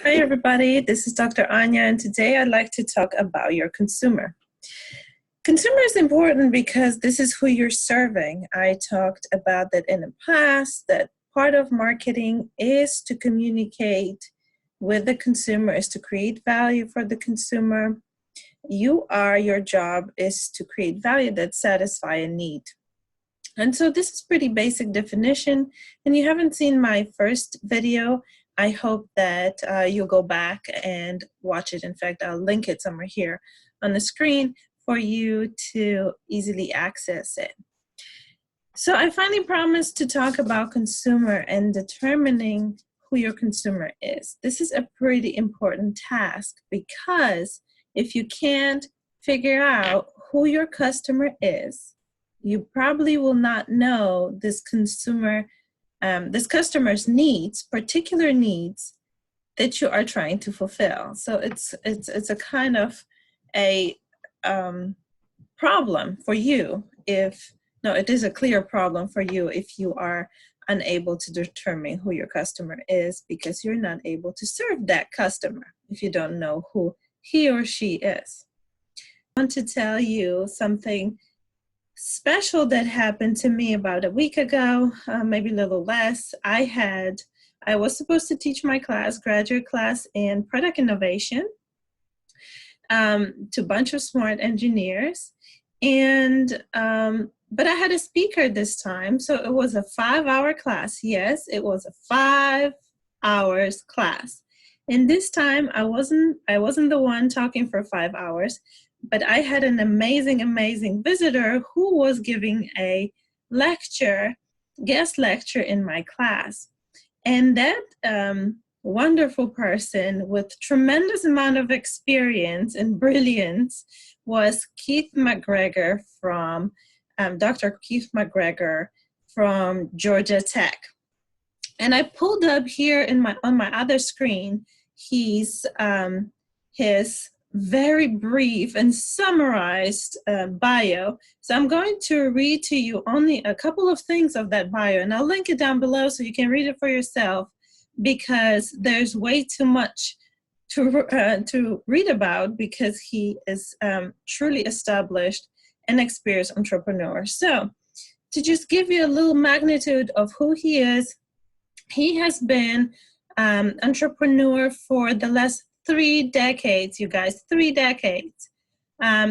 Hi, everybody. This is Dr. Anya, and today I'd like to talk about your consumer. Consumer is important because this is who you're serving. I talked about that in the past, that part of marketing is to communicate with the consumer, is to create value for the consumer. Your job is to create value that satisfies a need. And so this is pretty basic definition, and you haven't seen my first video. I hope that you'll go back and watch it. In fact, I'll link it somewhere here on the screen for you to easily access it. So I finally promised to talk about consumer and determining who your consumer is. This is a pretty important task because if you can't figure out who your customer is, you probably will not know this customer's needs, particular needs that you are trying to fulfill. So it's a kind of a problem for you it is a clear problem for you if you are unable to determine who your customer is because you're not able to serve that customer if you don't know who he or she is. I want to tell you something special that happened to me about a week ago, maybe a little less. I was supposed to teach my class, graduate class in product innovation, to a bunch of smart engineers, but I had a speaker this time, so it was a 5-hour class. Yes, it was a 5 hours class, and this time I wasn't the one talking for 5 hours. But I had an amazing visitor who was giving a guest lecture in my class. And that wonderful person with tremendous amount of experience and brilliance was Dr. Keith McGregor from Georgia Tech. And I pulled up here on my other screen his very brief and summarized bio. So I'm going to read to you only a couple of things of that bio, and I'll link it down below so you can read it for yourself because there's way too much to read about because he is truly established and experienced entrepreneur. So to just give you a little magnitude of who he is, he has been entrepreneur for the last 3 decades, you guys, 3 decades.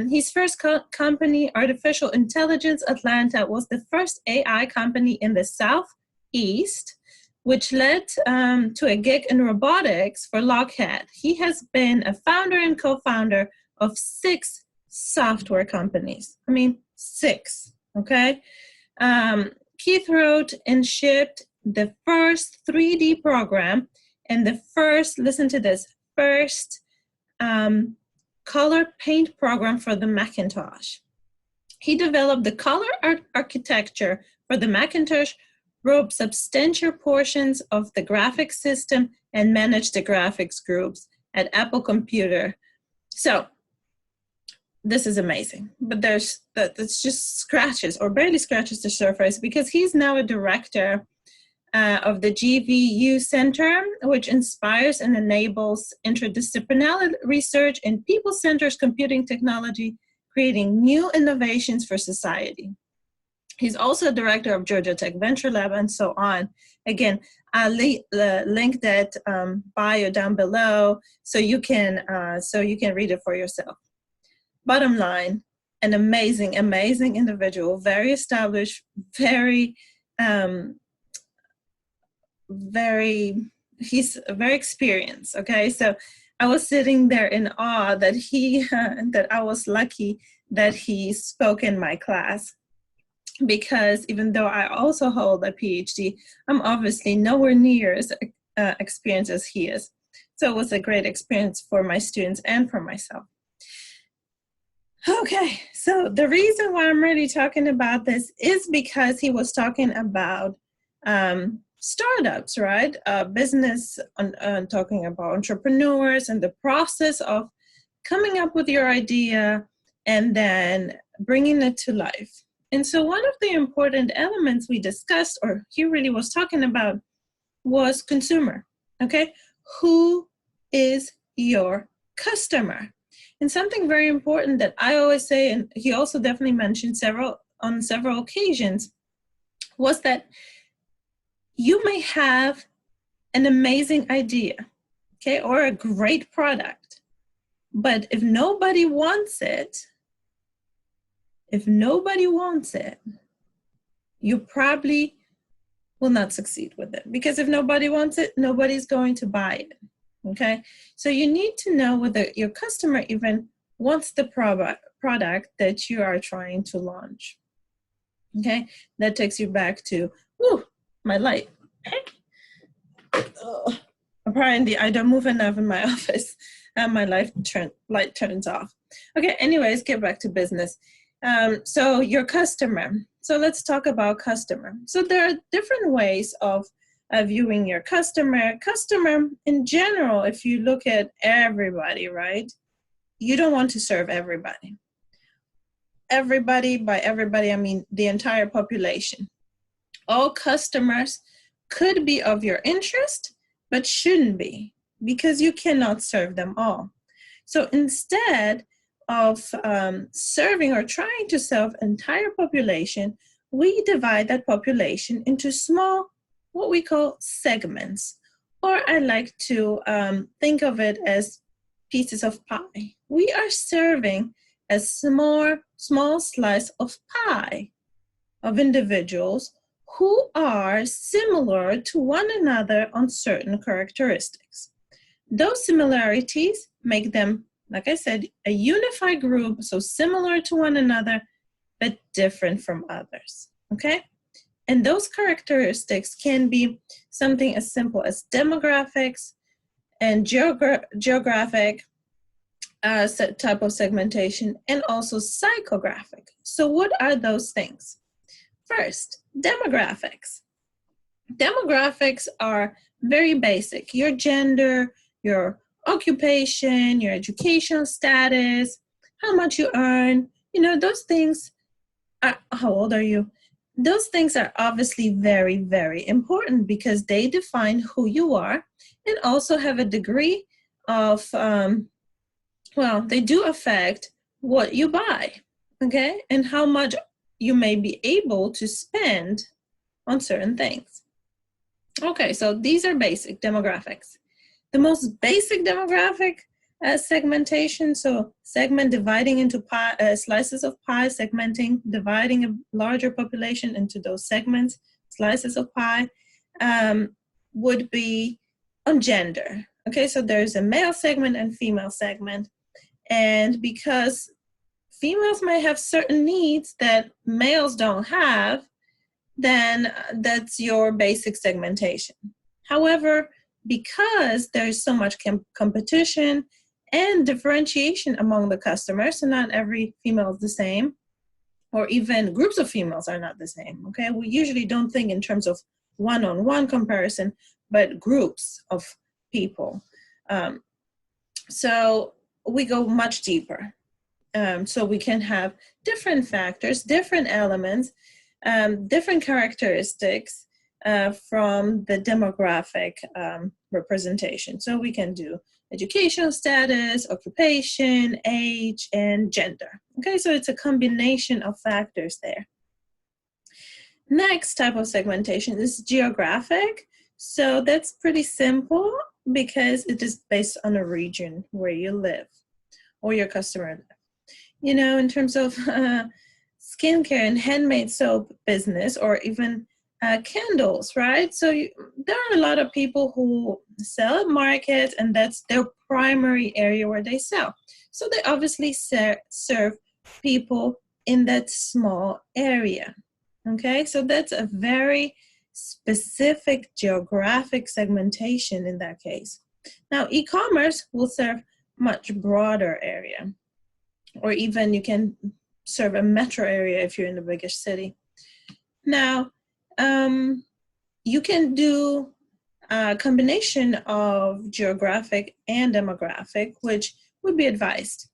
His first company, Artificial Intelligence Atlanta, was the first AI company in the Southeast, which led to a gig in robotics for Lockheed. He has been a founder and co-founder of 6 software companies. 6, okay? Keith wrote and shipped the first 3D program and the first, listen to this, first color paint program for the Macintosh. He developed the color architecture for the Macintosh, wrote substantial portions of the graphics system, and managed the graphics groups at Apple Computer. So this is amazing, but that's just scratches or barely scratches the surface because he's now a director of the GVU Center, which inspires and enables interdisciplinary research in people-centered computing technology, creating new innovations for society. He's also a director of Georgia Tech Venture Lab and so on. Again, I'll link that bio down below so you can read it for yourself. Bottom line, an amazing individual, very established, he's very experienced, okay? So I was sitting there in awe that that I was lucky that he spoke in my class because even though I also hold a PhD, I'm obviously nowhere near as experienced as he is. So it was a great experience for my students and for myself. Okay, so the reason why I'm really talking about this is because he was talking about startups, right? Business, talking about entrepreneurs and the process of coming up with your idea and then bringing it to life. And so one of the important elements we discussed, or he really was talking about, was consumer, okay? Who is your customer? And something very important that I always say, and he also definitely mentioned on several occasions, was that you may have an amazing idea, okay, or a great product, but if nobody wants it, you probably will not succeed with it, because if nobody wants it, nobody's going to buy it, okay? So you need to know whether your customer even wants the product that you are trying to launch, okay? That takes you back to, my light. Apparently, I don't move enough in my office, and my light turns off. Okay, anyways, get back to business. So your customer. So let's talk about customer. So there are different ways of viewing your customer. Customer, in general, if you look at everybody, right? You don't want to serve everybody. Everybody, by everybody, I mean the entire population. All customers could be of your interest, but shouldn't be, because you cannot serve them all. So instead of serving or trying to serve entire population, we divide that population into small, what we call segments, or I like to think of it as pieces of pie. We are serving a small slice of pie of individuals who are similar to one another on certain characteristics. Those similarities make them, like I said, a unified group, so similar to one another, but different from others, okay? And those characteristics can be something as simple as demographics and geographic type of segmentation, and also psychographic. So what are those things? First, demographics. Demographics are very basic. Your gender, your occupation, your educational status, how much you earn, those things are, how old are you? Those things are obviously very, very important, because they define who you are and also have a degree of, they do affect what you buy, okay? And how much you may be able to spend on certain things. Okay, so these are basic demographics. The most basic demographic segmentation, so dividing into slices of pie, segmenting, dividing a larger population into those segments, slices of pie, would be on gender. Okay, so there's a male segment and female segment. And because females may have certain needs that males don't have, then that's your basic segmentation. However, because there's so much competition and differentiation among the customers, so not every female is the same, or even groups of females are not the same, okay? We usually don't think in terms of one-on-one comparison, but groups of people. So we go much deeper. So we can have different factors, different elements, different characteristics from the demographic representation. So we can do educational status, occupation, age, and gender. Okay, so it's a combination of factors there. Next type of segmentation is geographic. So that's pretty simple, because it is based on a region where you live or your customer live. In terms of skincare and handmade soap business, or even candles, right? So there are a lot of people who sell at markets, and that's their primary area where they sell. So they obviously serve people in that small area, okay? So that's a very specific geographic segmentation in that case. Now, e-commerce will serve much broader area, or even you can serve a metro area if you're in the biggest city. Now, you can do a combination of geographic and demographic, which would be advised.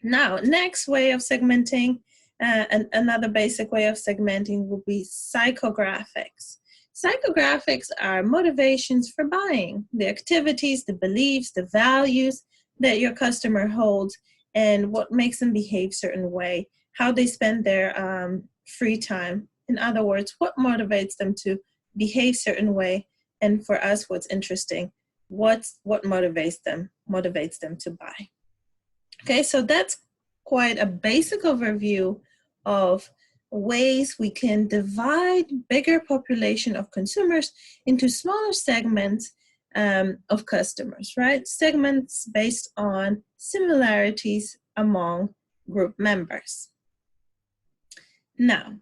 Now, next way of segmenting, and another basic way of segmenting would be psychographics. Psychographics are motivations for buying, the activities, the beliefs, the values that your customer holds, and what makes them behave a certain way, how they spend their free time. In other words, what motivates them to behave a certain way, and for us, what's interesting, what motivates them to buy. Okay, so that's quite a basic overview of ways we can divide bigger population of consumers into smaller segments of customers, right? Segments based on similarities among group members. Now,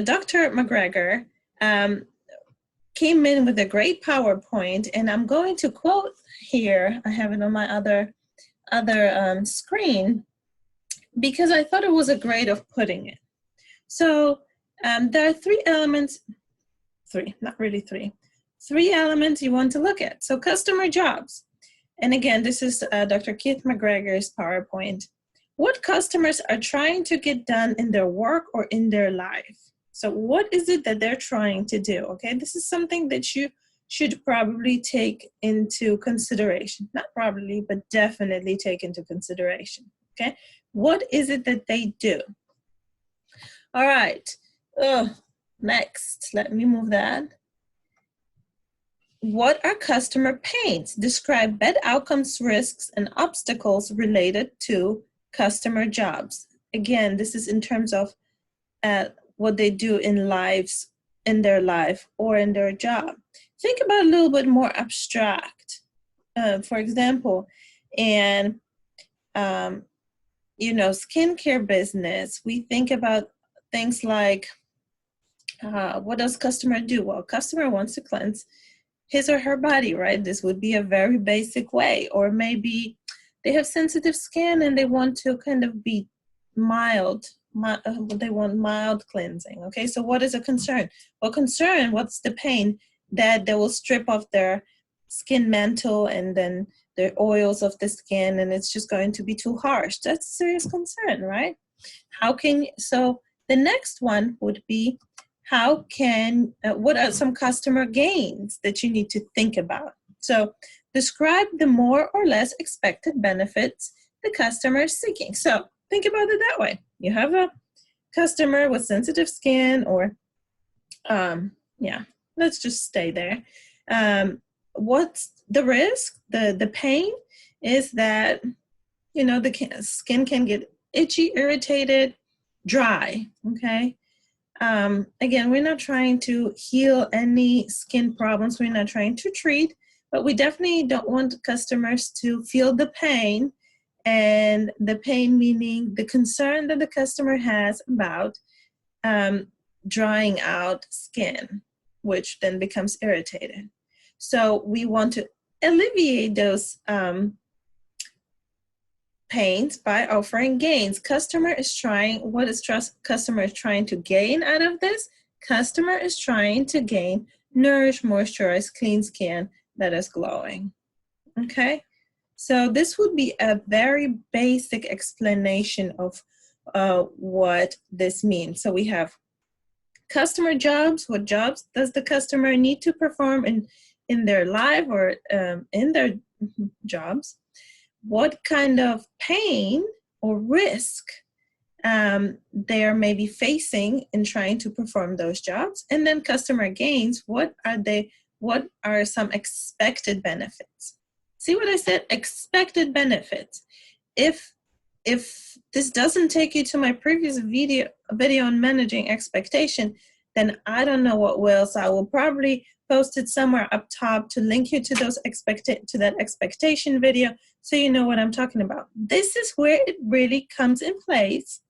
Dr. McGregor came in with a great PowerPoint, and I'm going to quote here. I have it on my other screen, because I thought it was a great of putting it. So there are three elements you want to look at. So customer jobs. And again, this is Dr. Keith McGregor's PowerPoint. What customers are trying to get done in their work or in their life. So what is it that they're trying to do? Okay, this is something that you should probably take into consideration. Not probably, but definitely take into consideration. Okay, what is it that they do? All right, next, let me move that. What are customer pains? Describe bad outcomes, risks, and obstacles related to customer jobs. Again, this is in terms of what they do in their life or in their job. Think about a little bit more abstract. For example, in skincare business, we think about things like, what does customer do? Well, customer wants to cleanse his or her body, right? This would be a very basic way. Or maybe they have sensitive skin and they want to kind of be mild. They want mild cleansing. Okay, so what is a concern? Well, what's the pain? That they will strip off their skin mantle and then the oils of the skin, and it's just going to be too harsh. That's a serious concern, right? So the next one would be, what are some customer gains that you need to think about? So describe the more or less expected benefits the customer is seeking. So think about it that way. You have a customer with sensitive skin, or let's just stay there. What's the risk? The pain is that, the skin can get itchy, irritated, dry, okay? Again, we're not trying to heal any skin problems. We're not trying to treat, but we definitely don't want customers to feel the pain, and the pain meaning the concern that the customer has about drying out skin, which then becomes irritated. So we want to alleviate those pains by offering gains. Customer is trying to gain out of this? Customer is trying to gain nourished, moisturized, clean skin that is glowing. Okay? So this would be a very basic explanation of what this means. So we have customer jobs. What jobs does the customer need to perform in their life or in their jobs? What kind of pain or risk they are maybe facing in trying to perform those jobs? And then customer gains, what are some expected benefits? See what I said? Expected benefits. If this doesn't take you to my previous video on managing expectation, then I don't know what will. So I will probably post it somewhere up top to link you to that expectation video, so you know what I'm talking about. This is where it really comes in place,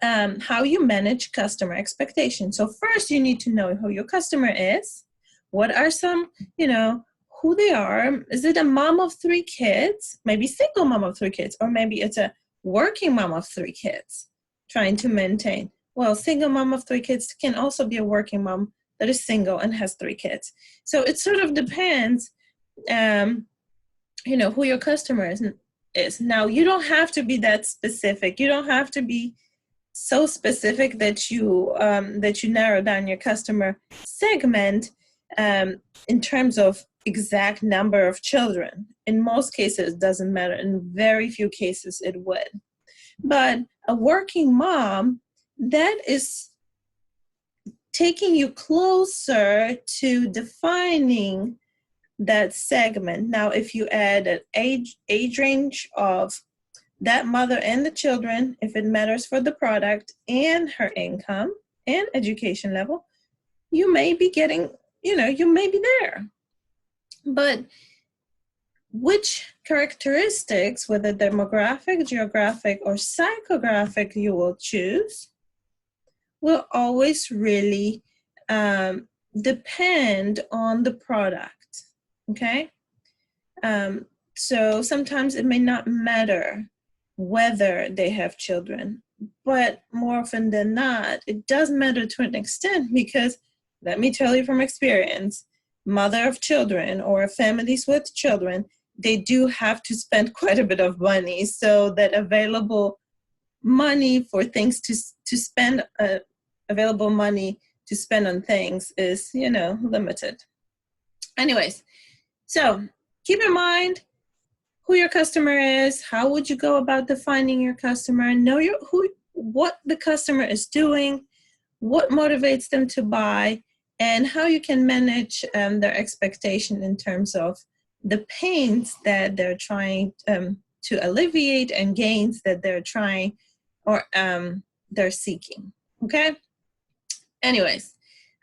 how you manage customer expectations. So first you need to know who your customer is. What are some, who they are. Is it a mom of 3 kids? Maybe single mom of 3 kids, or maybe it's a working mom of 3 kids trying to maintain. Well, single mom of 3 kids can also be a working mom that is single and has 3 kids. So it sort of depends, who your customer is. Now, you don't have to be that specific. You don't have to be so specific that you narrow down your customer segment in terms of exact number of children. In most cases, it doesn't matter. In very few cases, it would. But a working mom, that is taking you closer to defining that segment. Now, if you add an age range of that mother and the children, if it matters for the product, and her income and education level, you may be getting, you may be there. But which characteristics, whether demographic, geographic, or psychographic, you will choose will always really depend on the product, okay? So sometimes it may not matter whether they have children, but more often than not, it does matter to an extent, because let me tell you from experience, mother of children or families with children, they do have to spend quite a bit of money, so that available money for things to spend, available money to spend on things is, limited. Anyways, so keep in mind who your customer is. How would you go about defining your customer? Know what the customer is doing, what motivates them to buy, and how you can manage their expectation in terms of the pains that they're trying to alleviate and gains that they're trying or they're seeking. Okay? Anyways,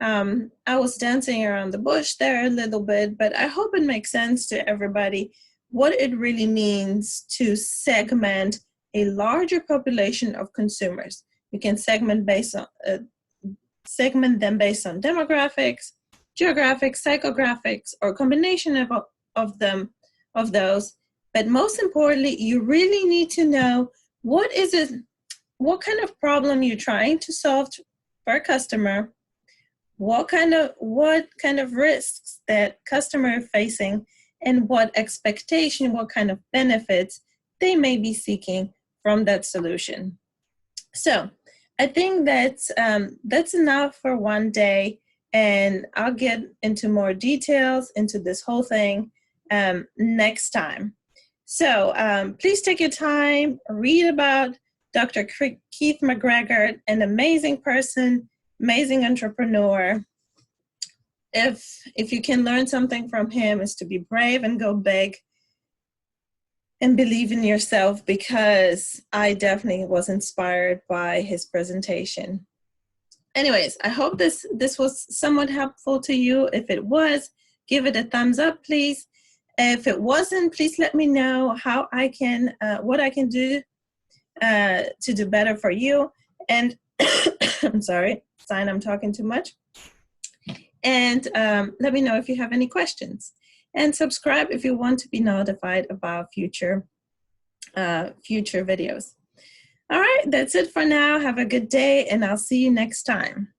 I was dancing around the bush there a little bit, but I hope it makes sense to everybody what it really means to segment a larger population of consumers. You can segment them based on demographics, geographics, psychographics, or a combination of those. But most importantly, you really need to know what kind of problem you're trying to solve for a customer, what kind of risks that customer is facing, and what expectation, what kind of benefits they may be seeking from that solution. So I think that's enough for one day, and I'll get into more details into this whole thing next time. So please take your time, read about Dr. Keith McGregor, an amazing person, amazing entrepreneur. If you can learn something from him, is to be brave and go big and believe in yourself, because I definitely was inspired by his presentation. Anyways, I hope this was somewhat helpful to you. If it was, give it a thumbs up, please. If it wasn't, please let me know how I can, what I can do to do better for you. And I'm sorry, sign I'm talking too much. And let me know if you have any questions. And subscribe if you want to be notified about future videos. All right, that's it for now. Have a good day, and I'll see you next time.